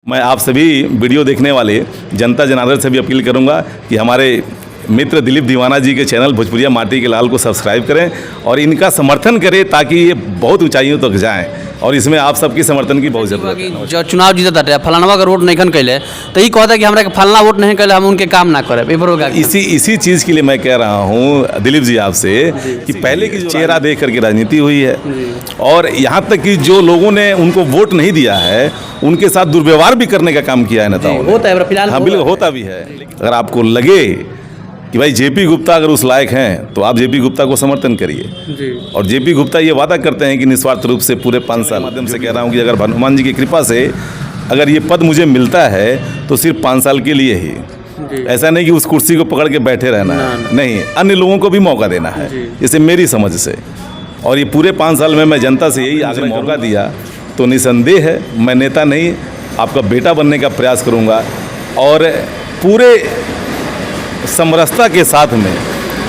मैं आप सभी वीडियो देखने वाले जनता जनार्दन से भी अपील करूंगा कि हमारे मित्र दिलीप दीवाना जी के चैनल भोजपुरिया माटी के लाल को सब्सक्राइब करें और इनका समर्थन करें ताकि ये बहुत ऊंचाइयों तक जाएं और इसमें आप सबकी समर्थन की बहुत ज़रूरत है। जो चुनाव जीतता है फलानवा का वोट नहीं कैले तो ये कहता है कि हमरा के फलाना वोट नहीं कैले हम उनके काम ना करें। इसी चीज़ के लिए मैं कह रहा हूँ दिलीप जी आपसे कि पहले की जो चेहरा देख करके राजनीति हुई है और यहाँ तक कि जो लोगों ने उनको वोट नहीं दिया है उनके साथ दुर्व्यवहार भी करने का काम किया है नेताओं ने। होता है फिलहाल, हाँ बिल्कुल होता भी है। अगर आपको लगे कि भाई जेपी गुप्ता अगर उस लायक हैं तो आप जेपी गुप्ता को समर्थन करिए। और जेपी गुप्ता ये वादा करते हैं कि निस्वार्थ रूप से पूरे 5 साल माध्यम से कह रहा हूँ कि अगर हनुमान जी की कृपा से अगर ये पद मुझे मिलता है तो सिर्फ 5 साल के लिए ही, ऐसा नहीं कि उस कुर्सी को पकड़ के बैठे रहना है, नहीं, अन्य लोगों को भी मौका देना है, जैसे मेरी समझ से। और ये पूरे 5 साल में मैं जनता से यही आगे मौका दिया तो निसंदेह है मैं नेता नहीं आपका बेटा बनने का प्रयास करूँगा और पूरे समरसता के साथ में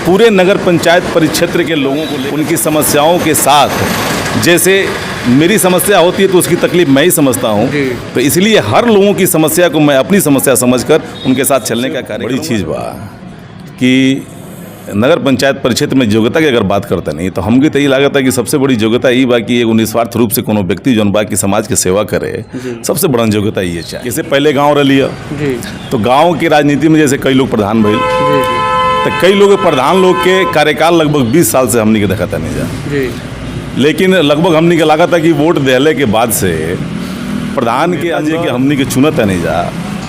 पूरे नगर पंचायत परिक्षेत्र के लोगों को उनकी समस्याओं के साथ, जैसे मेरी समस्या होती है तो उसकी तकलीफ मैं ही समझता हूँ, तो इसलिए हर लोगों की समस्या को मैं अपनी समस्या समझकर उनके साथ चलने का कार्य। बड़ी चीज़ बा कि नगर पंचायत परिक्षेत्र में योग्यता की अगर बात करते नहीं तो हमके तो ये लागत है कि सबसे बड़ी योग्यता ये बा कि एगो निस्वार्थ रूप से कोनो व्यक्ति जौन बा कि समाज के सेवा करे, सबसे बड़ा योग्यता ये चाहिए। जैसे पहले गांव रही तो गांव की राजनीति में जैसे कई लोग प्रधान भइल तो कई लोग प्रधान लोग के कार्यकाल लगभग 20 साल से हमनी के देखा नहीं जा, लेकिन लगभग हमनी के लागत है कि वोट देने के बाद से प्रधान के आज के हमनी के चुनत नहीं जा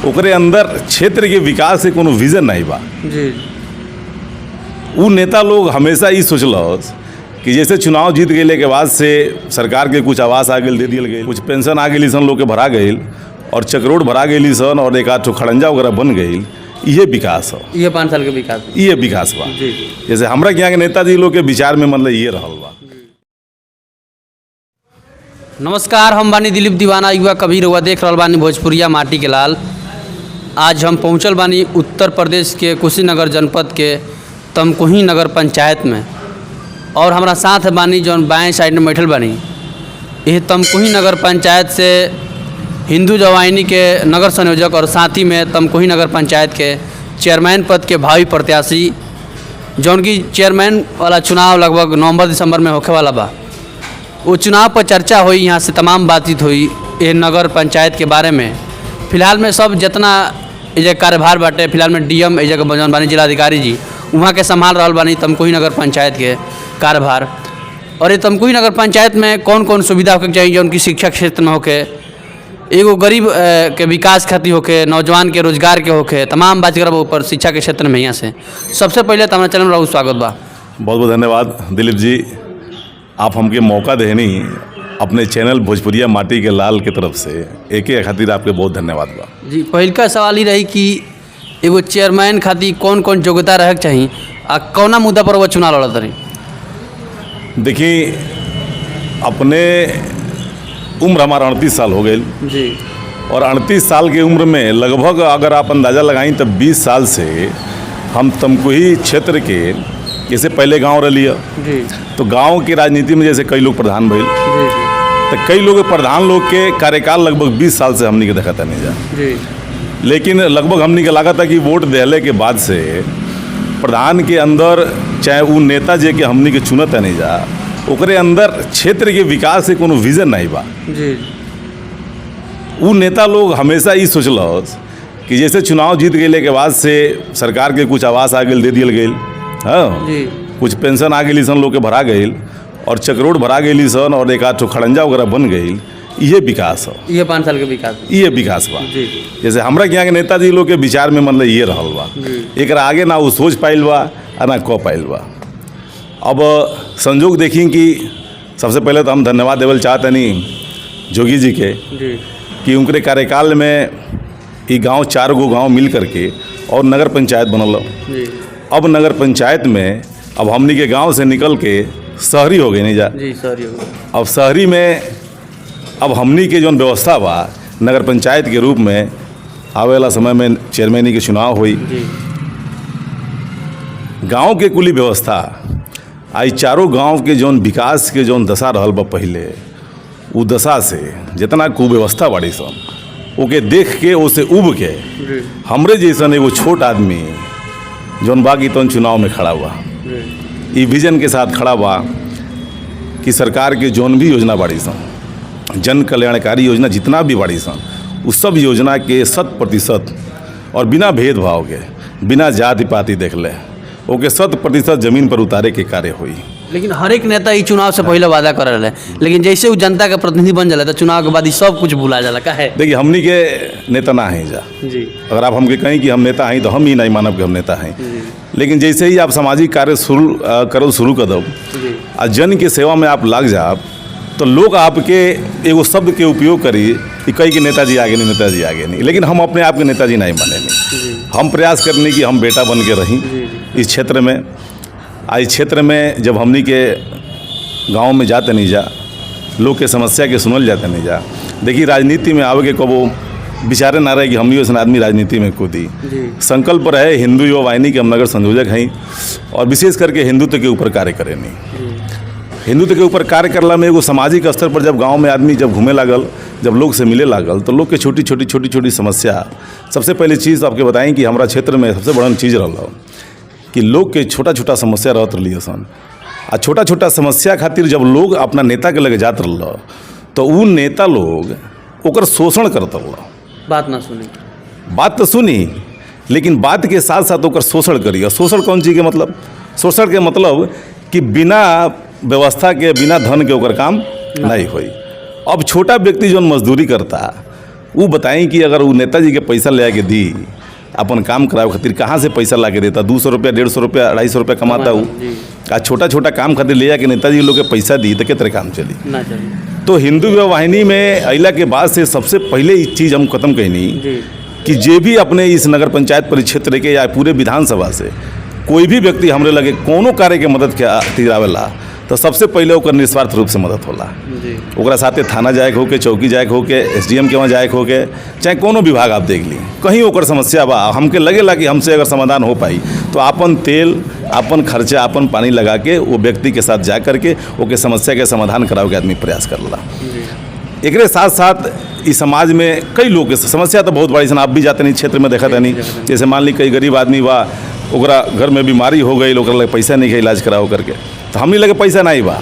ओकरे अंदर क्षेत्र के विकास से कोनो विजन नहीं बा। वो नेता लोग हमेशा ये सोचलस कि जैसे चुनाव जीत गए के बाद से सरकार के कुछ आवास आ गए दे दिए गए, कुछ पेंशन आ गई सन लोग के भरा गई और चक्रोड भरा गई सन और एक आध खड़ंजा वगैरह बन गई, ये विकास हो, ये 5 साल के विकास, ये विकास बा। जैसे हमरा यहाँ के नेताजी लोग के विचार में मतलब ये रहल बा। नमस्कार, हम बानी दिलीप दीवाना, युवा कबीर हुआ देख रहा बानी भोजपुरिया माटी के लाल। आज हम पहुँचल बानी उत्तर प्रदेश के कुशीनगर जनपद के तमकुही नगर पंचायत में और हमारा साथ बानी जौन बाएं साइड में बैठल बानी। यह तमकुही नगर पंचायत से हिंदू जवाइनी के नगर संयोजक और साथ ही में तमकुही नगर पंचायत के चेयरमैन पद के भावी प्रत्याशी जौन की चेयरमैन वाला चुनाव लगभग नवंबर-दिसंबर में होखे वाला बा, वो चुनाव पर चर्चा हुई, यहाँ से तमाम बातचीत हुई ये नगर पंचायत के बारे में। फिलहाल में सब जितना ये कार्यभार बाटे, फिलहाल में डीएम ये जगह जौन बानी जिलाधिकारी जी वहाँ के संभाल रहा बानी तमकुही नगर पंचायत के कार्यभार। और ये तमकुही नगर पंचायत में कौन कौन सुविधा होके चाहिए जो उनकी शिक्षा क्षेत्र में होके, एगो गरीब के विकास खातिर होके, नौजवान के रोजगार के होके, तमाम बात करब ऊपर शिक्षा के क्षेत्र में। यहाँ से सबसे पहले तो हमारे चैनल में स्वागत बा। बहुत बहुत धन्यवाद दिलीप जी, आप हमके मौका देनी अपने चैनल भोजपुरिया माटी के लाल की तरफ से एक खातिर आपके बहुत धन्यवाद बा। जी पहल का सवाल ही रही कि एगो चेयरमैन खातिर कौन कौन योग्यता रहे चाहिए आ कौना मुद्दा पर वो चुनाव लड़त रही। देखिए अपने उम्र हमारा 38 साल हो गई जी, और 38 साल की उम्र में लगभग अगर आप अंदाज़ा लगाएं तब 20 साल से हम तमकुही क्षेत्र के जैसे पहले गांव रही तो गांव की राजनीति में जैसे कई लोग प्रधान भइल तो कई लोग प्रधान लोग के कार्यकाल लगभग 20 साल से हमनी के देखा नहीं जा, लेकिन लगभग हमनी के लागत है कि वोट देने के बाद से प्रधान के अंदर चाहे वो नेता जे के हमनी के चुनत नहीं जा ओकरे अंदर क्षेत्र के विकास से कोनो विजन नहीं बा। वो नेता लोग हमेशा ये सोचलस कि जैसे चुनाव जीत गए के बाद से सरकार के कुछ आवास आ गए दे दिए गए, हाँ, कुछ पेंशन आ गई सन लोग के भरा गई और चक्रोड भरा गई सन और एक आध खड़ंजा वगैरह बन गई, ये विकास हो, ये 5 साल के विकास, ये विकास बा। जैसे हमरा यहाँ के नेताजी लोग के विचार में मतलब ये रहल बा, एक आगे ना वो सोच पाइल बा और ना कह पाइल बा। अब संजोग देखी कि सबसे पहले तो हम धन्यवाद देवल चाहतनी जोगी जी के कि उनके कार्यकाल में ये गांव 4 गो गांव मिल करके और नगर पंचायत बनल। अब नगर पंचायत में अब हमनी के गांव से निकल के शहरी हो गए नहीं जा, शहरी हो गए। अब शहरी में अब हमनी के जो व्यवस्था बा नगर पंचायत के रूप में आवे वाला समय में चेयरमैनी के चुनाव हुई, गांव के कुली व्यवस्था आई 4 गांव के जौन विकास के जौन दशा रहल बा पहले, उ दशा से जितना कुव्यवस्था बाड़ी सन ओके देख के ओसे उब के हमरे जैसन एगो छोट आदमी जौन बागी तौन चुनाव में खड़ा हुआ, ई विजन के साथ खड़ा हुआ कि सरकार के जौन भी योजना बाड़ी सन, जन कल्याणकारी योजना जितना भी बाड़ी सन, उस सब योजना के 100% और बिना भेदभाव के, बिना जाति पाति देख ले ओके 100% ज़मीन पर उतारे के कार्य हुई। लेकिन हर एक नेता ई चुनाव से पहले वादा कर रहे हैं, लेकिन जैसे वो जनता का प्रतिनिधि बन जाला तो चुनाव के बाद ही सब कुछ भुला जाला। का है देखिए, हमनी के नेता ना हैं जा जी, अगर आप हमके कहें कि हम नेता हैं तो हम ही नहीं मानब कि हम नेता हैं, लेकिन जैसे ही आप सामाजिक कार्य शुरू कर दो और जन के सेवा में आप लग जाओ तो लोग आपके एगो शब्द के उपयोग करी कि कई के नेताजी आगे नहीं, नेताजी आगे नहीं, लेकिन हम अपने आप के नेताजी नहीं मानेंगे। हम प्रयास करने की हम बेटा बन के रहीं इस क्षेत्र में। इस क्षेत्र में जब हमनी के गांव में जाते नहीं जा, लोग के समस्या के सुनल जाते नहीं जा, देखिए राजनीति में आवे के कबो विचारे ना रहे कि हमनी वैसे आदमी राजनीति में कूदी। संकल्प रहे हिंदू युवा वाहिनी के हम नगर संयोजक हैं और विशेष करके हिंदुत्व के ऊपर कार्य करें नहीं। हिंदुत्व के ऊपर कार्य करला में एगो सामाजिक स्तर पर जब गांव में आदमी जब घूमे लागल, जब लोग से मिले लागल, तो लोग के छोटी छोटी समस्या, सबसे पहली चीज़ आपके बताएं कि हमारा क्षेत्र में सबसे बड़ा चीज़ रहा कि लोग के छोटा समस्या रहत रही सन, आ छोटा समस्या खातिर जब लोग अपना नेता के लगे जात रहा तो उ नेता लोग ओकर शोषण करता रहा। बात तो सुनी, लेकिन बात के साथ साथ ओकर शोषण करी। और शोषण कौन चीज़ के मतलब? शोषण के मतलब कि बिना व्यवस्था के, बिना धन के ओकर काम नहीं होई। अब छोटा व्यक्ति जो मजदूरी करता, वो बताएं कि अगर वो नेताजी के पैसा ले के दी अपन काम करावे खातिर, कहाँ से पैसा ला के देता? 200 रुपया, 150 रुपया, 250 रुपया कमाता वो, आ छोटा काम खातिर ले जाके नेताजी लोग के पैसा दी तो कितने काम चली ना चली। तो हिंदू युवा वाहिनी में अइला के बाद से सबसे पहले इस चीज़ हम खत्म कहनी कि जे भी अपने इस नगर पंचायत परिक्षेत्र के या पूरे विधानसभा से कोई भी व्यक्ति हमरे लगे कोनो कार्य के मदद के खातिर आवेला तो सबसे पहले ओकर निस्वार्थ रूप से मदद होला। ओकरा साथे थाना जाए हो के, चौकी जाए हो के, SDM के वहाँ जाए हो के, चाहे कोनो विभाग आप देख ली, कहीं ओकर समस्या बा, हमके लगेला कि हमसे अगर समाधान हो पाई तो अपन तेल, अपन खर्चा, अपन पानी लगा के वो व्यक्ति के साथ जा करके ओके समस्या के समाधान करावे के आदमी प्रयास करला। एक साथ साथ इस समाज में कई लोग के समस्या तो बहुत बड़ी सन, आप भी जाते नहीं क्षेत्र में देखा नहीं। जैसे मान ली कई गरीब आदमी बा, ओकरा घर में बीमारी हो गई, ओकरा लगे पैसा नहीं है इलाज कराओ करके, तो हमने लगे पैसा नहीं बा।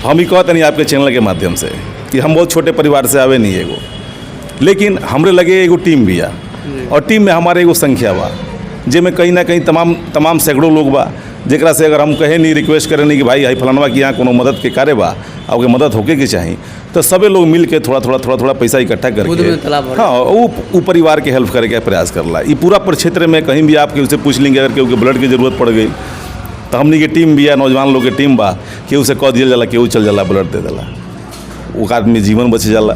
हम ही कहते नहीं आपके चैनल के माध्यम से कि हम बहुत छोटे परिवार से आवे नहीं एगो, लेकिन हमरे लगे एगो टीम भी आ, और टीम में हमारे एगो संख्या बा जेमें कहीं ना कहीं तमाम सैकड़ों लोग बा, जेकरा से अगर हम कहे नहीं, रिक्वेस्ट करें नहीं कि भाई हाई फलानवा कि यहाँ कोनो मदद के कार्य बा, आपके मदद होके के चाहिए, तो सबे लोग मिल के थोड़ा पैसा इकट्ठा करके हाँ वो परिवार के हेल्प करे के प्रयास करला। ये पूरा परिक्षेत्र में कहीं भी आपके उसे पूछ लेंगे, अगर केहू के ब्लड की जरूरत पड़ गई तो हमनी के टीम भी है, नौजवान लोग के टीम बा, केहू से कह दिया जाला, केहू चल जाला ब्लड दे देला, वो आदमी जीवन बच जाला।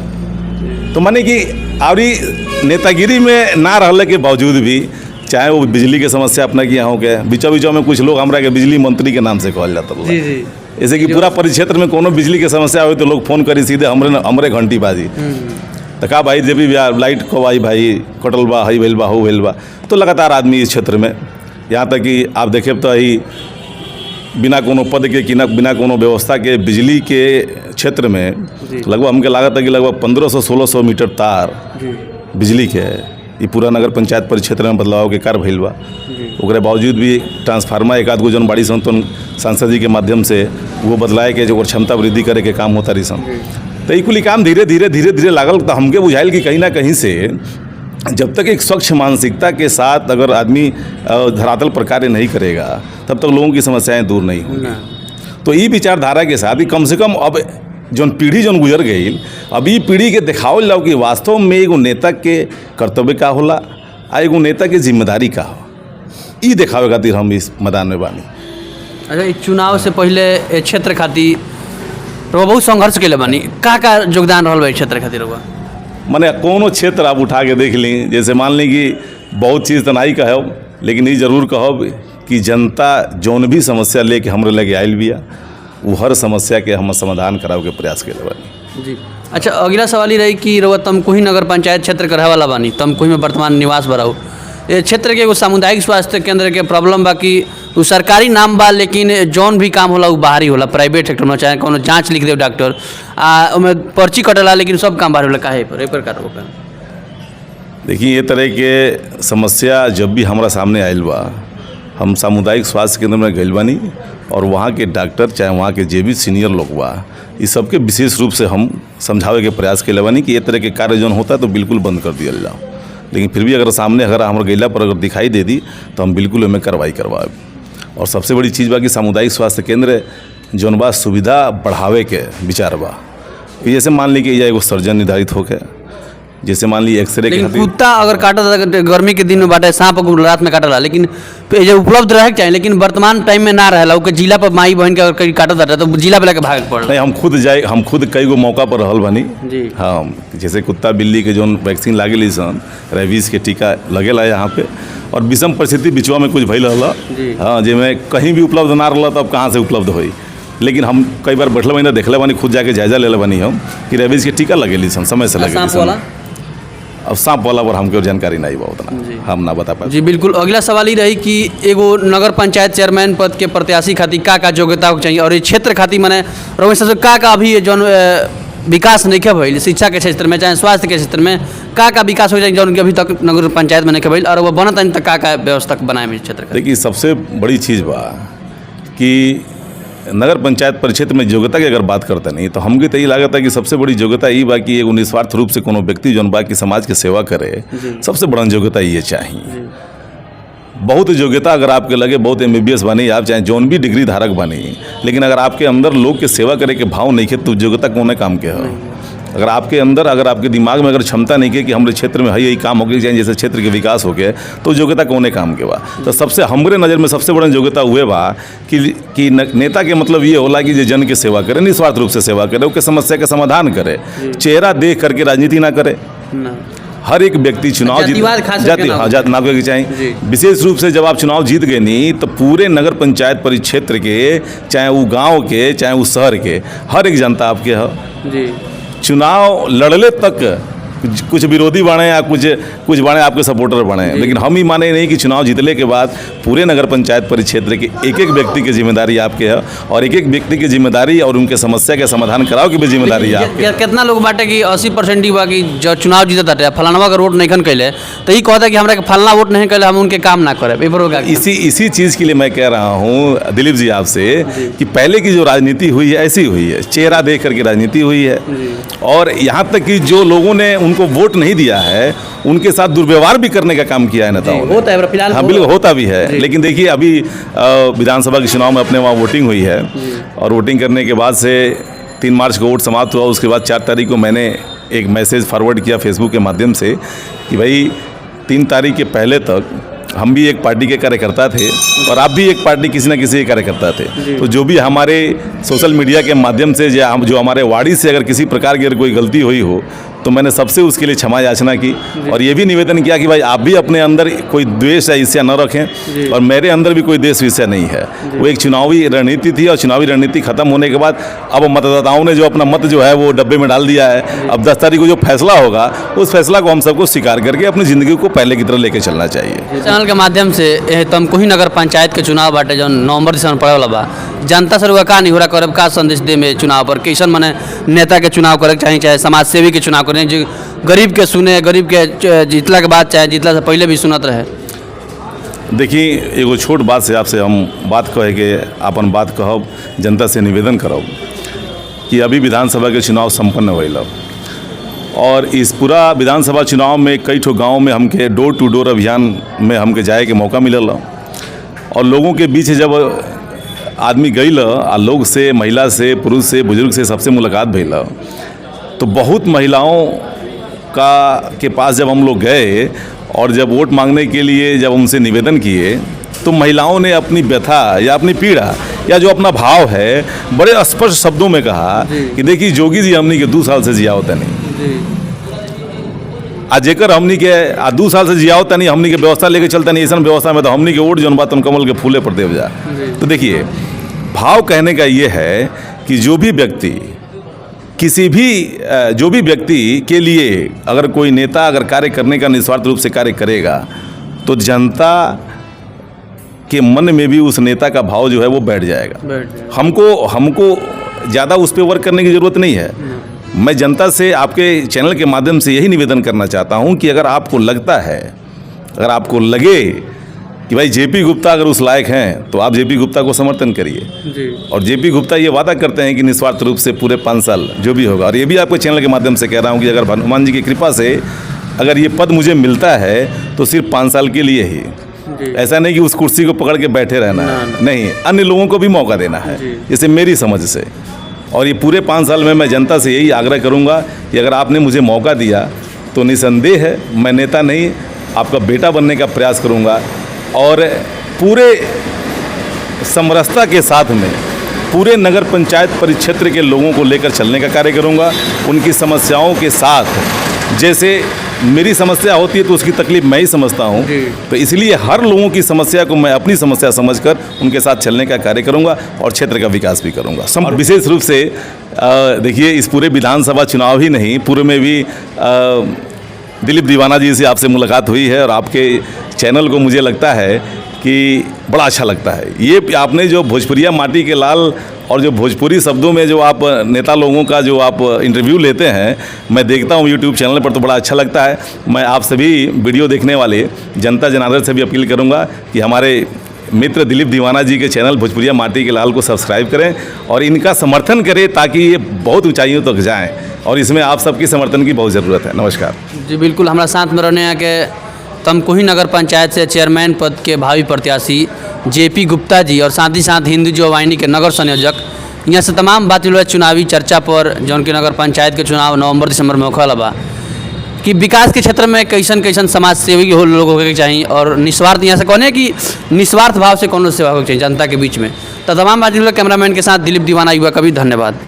तो माने कि और नेतागिरी में ना रहने के बावजूद भी, चाहे वो बिजली के समस्या अपना कि यहाँ के बीचों में कुछ लोग हमरा के बिजली मंत्री के नाम से कहल जाता है, जैसे कि पूरा परिक्षेत्र में कोनो बिजली के समस्या हो तो लोग फोन करी सीधे हमरे घंटी बाजी तो का भाई जब भी लाइट को आई भाई कटल बा, हई भइल बा, हो भइल बा। तो लगातार आदमी इस क्षेत्र में, यहाँ तक कि आप देखे तो ही बिना कोनो पद के, बिना कोनो व्यवस्था के बिजली के क्षेत्र में लगभग हमके लागत है कि लगभग 1500-1600 मीटर तार बिजली के ये पूरा नगर पंचायत परिक्षेत्र में बदलाव के कार्य भइल बा। ओकरे बावजूद भी ट्रांसफार्मर एक आध गो जौन बाड़ी सन तो सांसद जी के माध्यम से वो बदलाए के जो क्षमता वृद्धि करे के काम होता रही सन। तो ये कुल काम धीरे धीरे लागल। तो हमके बुझाइल कि कहीं ना कहीं से जब तक एक स्वच्छ मानसिकता के साथ अगर आदमी धरातल पर कार्य नहीं करेगा तब तक लोगों की समस्याएं दूर नहीं होंगी। तो ये विचारधारा के साथ ही कम से कम अब जौन पीढ़ी जौन गुजर गई, अब ये पीढ़ी के दिखावल जाओ कि वास्तव में एगो नेता के कर्तव्य का होला आ एगो नेता के जिम्मेदारी का हो, ये दिखावे खातिर हम इस मैदान में बानी। अच्छा, इस चुनाव से पहले क्षेत्र खातिर बहुत संघर्ष के लिए बानी, का योगदान रहा है क्षेत्र खातिर? माने कोनो क्षेत्र आप उठा के देख ली, जैसे मान ली कि बहुत चीज़ तो नहीं कहब, लेकिन ये जरूर कहब कि जनता जौन भी समस्या लेके हमरे लगे आयल बिया वो हर समस्या के हम समाधान करावे के प्रयास के बानी जी। अच्छा, अगला सवाल ही रही कि रउआ तमकुही नगर पंचायत क्षेत्र के रहे वाला बानी, तमकुही में वर्तमान निवास बराऊ। ये क्षेत्र के एगो सामुदायिक स्वास्थ्य केंद्र के प्रॉब्लम बा कि वो सरकारी नाम बा, लेकिन जौन भी काम होला वो बाहरी होला, प्राइवेट सेक्टर में, चाहे कोनो जांच लिख दे डॉक्टर आ ओमे पर्ची कटला, लेकिन सब काम बाहर होला। काहे पर? ए प्रकार देखिए, ये तरह के समस्या जब भी हमारा सामने आयल बा, हम सामुदायिक स्वास्थ्य केंद्र में गइल बानी और वहाँ के डॉक्टर चाहे वहाँ के जे भी सीनियर लोग बा, इस सबके विशेष रूप से हम समझावे के प्रयास कैले बानी कि ये तरह के कार्य जौन होता है तो बिल्कुल बंद कर दिया जाओ। लेकिन फिर भी अगर सामने अगर हमारे गइला पर अगर दिखाई दे दी तो हम बिल्कुल उनमें कार्रवाई करवाए। और सबसे बड़ी चीज़ बा कि सामुदायिक स्वास्थ्य केंद्र जौन बा सुविधा बढ़ावे के विचार बा कि जैसे मान ली कि एगो सर्जन निर्धारित होके, जैसे मान ली एक्सरे के लेकिन कुत्ता अगर काटता गर्मी के दिन में बाटे, सांप को रात में काटला, लेकिन ये उपलब्ध रहे के चाहिए, लेकिन वर्तमान टाइम में ना रहेला। ओके जिला पर माई बहन के अगर कहीं काटत रहे तो जिला पे लेके भाग पड़। नहीं, हम खुद कई गो मौका पर रहल बानी जी। हाँ, जैसे कुत्ता बिल्ली के जौन वैक्सीन लागेली सन, रेबीज के टीका लगेला यहाँ पे, और विषम परिस्थिति बिचवा में कुछ भइल रहला हाँ, जेमें कहीं भी उपलब्ध ना रहला तब कहाँ से उपलब्ध होई। लेकिन हम कई बार बैठले बानी देखले बानी, खुद जाके जायजा ले बानी हम कि रेबीज के टीका लगेली सन, समय से लगेली सन। अब सांप वाला पर हमको जानकारी नहीं बा उतना, हम ना बता पाए। जी बिल्कुल। अगला सवाल ही रही कि एगो नगर पंचायत चेयरमैन पद के प्रत्याशी खातिर का योग्यता हो चाहिए, और ये क्षेत्र खातिर मैंने रमेश साहब का अभी जौन विकास नहीं के भइल, शिक्षा के क्षेत्र में चाहे स्वास्थ्य के क्षेत्र में का विकास हो जाए जौन कि अभी तक नगर पंचायत में नहीं के भइल, और वो बनत तक का व्यवस्था बनाए इस क्षेत्र। देखिए, सबसे बड़ी चीज़ बा कि नगर पंचायत परिक्षेत्र में योग्यता की अगर बात करते नहीं तो हमके तो ये लागत है कि सबसे बड़ी योग्यता ये बा कि एगो निस्वार्थ रूप से कोनो व्यक्ति जौन बा कि समाज के सेवा करे, सबसे बड़ा योग्यता ये चाहिए। बहुत योग्यता अगर आपके लगे, बहुत MBBS बनी आप, चाहे जौन भी डिग्री धारक बनी, लेकिन अगर आपके अंदर लोग के सेवा करे के भाव नहीं है तो योग्यता कौन काम के है। अगर आपके अंदर, अगर आपके दिमाग में अगर क्षमता नहीं है कि हमारे क्षेत्र में यही काम हो गया, चाहे जैसे क्षेत्र के विकास हो गया, तो योग्यता कौन काम के बा। तो सबसे हमारे नज़र में सबसे बड़ा योग्यता हुए बा कि नेता के मतलब ये होला कि जो जन के सेवा करे, निस्वार्थ रूप से सेवा करे, उसके समस्या के समाधान करे, चेहरा देख करके राजनीति ना करे। हर एक व्यक्ति चुनाव जाति ना के चाहिए। विशेष रूप से जब आप चुनाव जीत गए नहीं तो पूरे नगर पंचायत परिक्षेत्र के, चाहे वो गांव के चाहे वो शहर के, हर एक जनता आपके है। चुनाव लड़ले तक कुछ विरोधी बने या कुछ बने आपके सपोर्टर बने, लेकिन हम ही माने नहीं कि चुनाव जीतने के बाद पूरे नगर पंचायत परिक्षेत्र के एक एक व्यक्ति की जिम्मेदारी आपके है, और एक एक व्यक्ति की जिम्मेदारी और उनके समस्या के समाधान कराओ की भी जिम्मेदारी आपके। कितना लोग बाटे कि 80% ही बा कि जो चुनाव जीतता है फलानवा का वोट नहीं कैले तो ये कहता है कि हमारा फलाना वोट नहीं कैले, हम उनके काम ना करें। इसी चीज़ के लिए मैं कह रहा हूँ दिलीप जी आपसे कि पहले की जो राजनीति हुई है ऐसी हुई है, चेहरा देख करके राजनीति हुई है, और यहाँ तक कि जो लोगों ने उनको वोट नहीं दिया है उनके साथ दुर्व्यवहार भी करने का काम किया है नेताओं ने। होता है फिलहाल, हाँ बिल्कुल होता भी है। लेकिन देखिए, अभी विधानसभा के चुनाव में अपने वहाँ वोटिंग हुई है, और वोटिंग करने के बाद से 3 मार्च को वोट समाप्त हुआ। उसके बाद 4 तारीख को मैंने एक मैसेज फॉरवर्ड किया फेसबुक के माध्यम से कि भाई 3 तारीख के पहले तक हम भी एक पार्टी के कार्यकर्ता थे और आप भी एक पार्टी किसी न किसी के कार्यकर्ता थे, तो जो भी हमारे सोशल मीडिया के माध्यम से जो हमारे वाड़ी से अगर किसी प्रकार की अगर कोई गलती हुई हो तो मैंने सबसे उसके लिए क्षमा याचना की, और ये भी निवेदन किया कि भाई आप भी अपने अंदर कोई द्वेष या ईर्ष्या न रखें, और मेरे अंदर भी कोई द्वेष ईर्ष्या नहीं है। वो एक चुनावी रणनीति थी, और चुनावी रणनीति खत्म होने के बाद अब मतदाताओं ने जो अपना मत जो है वो डब्बे में डाल दिया है। अब 10 तारीख को जो फैसला होगा उस फैसला को हम सबको स्वीकार करके अपनी ज़िंदगी को पहले की तरह लेकर चलना चाहिए। चैनल के माध्यम से तमकुही नगर पंचायत के चुनाव बाटे जो नवंबर दिसंबर में पड़े वाला बा, जनता से का नहीं हो रहा करब का संदेश दे में चुनाव पर, कैसन मने नेता के चुनाव करे चाहिए, चाहे समाज सेवी के चुनाव करें जो गरीब के सुने, गरीब के जीतला के बाद चाहे जीतला से पहले भी सुनत रहे। देखिए, एगो छोट बात से आपसे हम बात कहे के अपन बात कहब, जनता से निवेदन करब कि अभी विधानसभा के चुनाव संपन्न होइल, और इस पूरा विधानसभा चुनाव में कई ठो गाँव में हमके डोर टू डोर अभियान में हमके जाए के मौका मिलल, और लोगों के बीच जब आदमी गईल आ लोग से, महिला से, पुरुष से, बुजुर्ग से सबसे मुलाकात भइल, तो बहुत महिलाओं के पास जब हम लोग गए और जब वोट मांगने के लिए जब उनसे निवेदन किए तो महिलाओं ने अपनी व्यथा या अपनी पीड़ा या जो अपना भाव है बड़े स्पष्ट शब्दों में कहा कि देखिए जोगी जी हमनी के 2 साल से जिया होता नहीं, आज जेकर हमनी के 2 साल से जिया होता नहीं, हमनी के व्यवस्था लेके चलता नहीं, ऐसा व्यवस्था में तो हमनी के वोट जौन बात कमल के फूले पर देव जा। तो देखिए, भाव कहने का ये है कि जो भी व्यक्ति के लिए अगर कोई नेता अगर कार्य करने का निस्वार्थ रूप से कार्य करेगा तो जनता के मन में भी उस नेता का भाव जो है वो बैठ जाएगा। हमको ज़्यादा उस पर वर्क करने की ज़रूरत नहीं है, मैं जनता से आपके चैनल के माध्यम से यही निवेदन करना चाहता हूं कि अगर आपको लगता है, अगर आपको लगे कि भाई जेपी गुप्ता अगर उस लायक हैं तो आप जेपी गुप्ता को समर्थन करिए जी। और जेपी गुप्ता ये वादा करते हैं कि निस्वार्थ रूप से पूरे 5 साल जो भी होगा, और ये भी आपके चैनल के माध्यम से कह रहा हूँ कि अगर हनुमान जी की कृपा से अगर ये पद मुझे मिलता है तो सिर्फ 5 साल के लिए ही, ऐसा नहीं कि उस कुर्सी को पकड़ के बैठे रहना है, नहीं, अन्य लोगों को भी मौका देना है, जैसे मेरी समझ से। और ये पूरे 5 साल में मैं जनता से यही आग्रह करूँगा कि अगर आपने मुझे मौका दिया तो निसंदेह है मैं नेता नहीं, आपका बेटा बनने का प्रयास करूँगा और पूरे समरसता के साथ में पूरे नगर पंचायत परिक्षेत्र के लोगों को लेकर चलने का कार्य करूँगा। उनकी समस्याओं के साथ, जैसे मेरी समस्या होती है तो उसकी तकलीफ मैं ही समझता हूँ, तो इसलिए हर लोगों की समस्या को मैं अपनी समस्या समझकर उनके साथ चलने का कार्य करूँगा और क्षेत्र का विकास भी करूँगा। और विशेष रूप से देखिए, इस पूरे विधानसभा चुनाव ही नहीं, पूर्व में भी दिलीप दीवाना जी से आपसे मुलाकात हुई है और आपके चैनल को मुझे लगता है कि बड़ा अच्छा लगता है। ये आपने जो भोजपुरिया माटी के लाल और जो भोजपुरी शब्दों में जो आप नेता लोगों का जो आप इंटरव्यू लेते हैं, मैं देखता हूँ यूट्यूब चैनल पर, तो बड़ा अच्छा लगता है। मैं आप सभी वीडियो देखने वाले जनता जनार्दन से भी अपील करूँगा कि हमारे मित्र दिलीप दीवाना जी के चैनल भोजपुरिया माटी के लाल को सब्सक्राइब करें और इनका समर्थन करें ताकि ये बहुत ऊंचाइयों तक जाएं, और इसमें आप सबकी समर्थन की बहुत ज़रूरत है। नमस्कार जी। बिल्कुल, हमारा साथ में रहने के तमकुही नगर पंचायत से चेयरमैन पद के भावी प्रत्याशी जेपी गुप्ता जी और साथ ही साथ हिंदू जो वाहिनी के नगर संयोजक, यहाँ से तमाम बात चुनावी चर्चा पर जौन की नगर पंचायत के चुनाव नवंबर-दिसंबर में होखल बा कि विकास के क्षेत्र में कैसन कैसन समाज सेवी हो लोग होके चाहिए और निस्वार्थ, यहाँ से कहने कि निस्वार्थ भाव से कौन सेवा होनी चाहिए जनता के बीच में। तो तमाम बात कैमरामैन के साथ दिलीप दीवाना, युवा कवि, धन्यवाद।